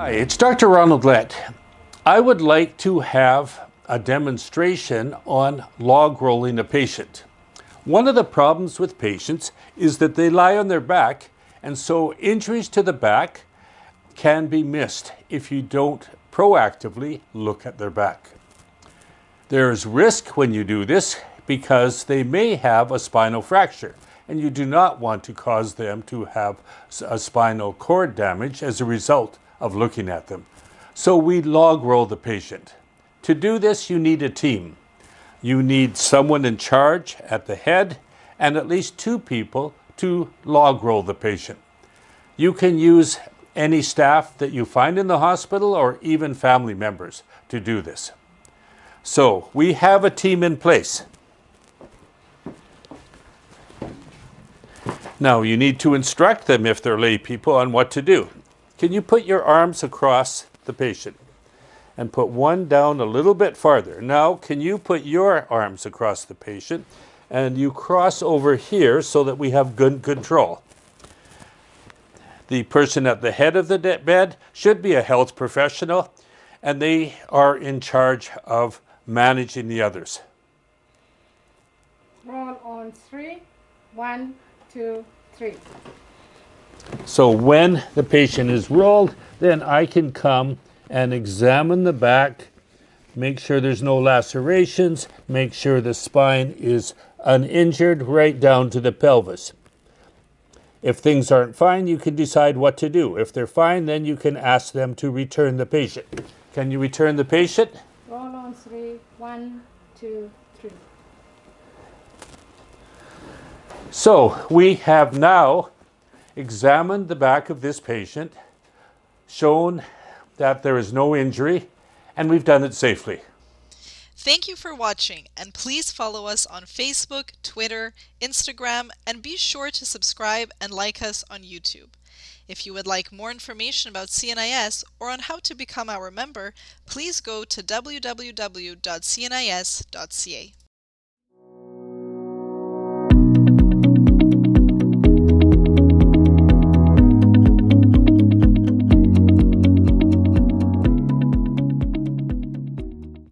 Hi, it's Dr. Ronald Lett. I would like to have a demonstration on log rolling a patient. One of the problems with patients is that they lie on their back, and so injuries to the back can be missed if you don't proactively look at their back. There's risk when you do this because they may have a spinal fracture, and you do not want to cause them to have a spinal cord damage as a result of looking at them. So we log roll the patient. To do this, you need a team. You need someone in charge at the head and at least 2 people to log roll the patient. You can use any staff that you find in the hospital or even family members to do this. So we have a team in place. Now you need to instruct them, if they're lay people, on what to do. Can you put your arms across the patient and put one down a little bit farther? Now can you put your arms across the patient and you cross over here so that we have good control? The person at the head of the bed should be a health professional, and they are in charge of managing the others. Roll on 3. 1, 2, 3. So when the patient is rolled, then I can come and examine the back, make sure there's no lacerations, make sure the spine is uninjured right down to the pelvis. If things aren't fine, you can decide what to do. If they're fine, then you can ask them to return the patient. Can you return the patient? Roll on 3. 1, 2, 3. So we have now examined the back of this patient, shown that there is no injury, and we've done it safely. Thank you for watching, and please follow us on Facebook, Twitter, Instagram, and be sure to subscribe and like us on YouTube. If you would like more information about CNIS or on how to become our member, please go to www.cnis.ca.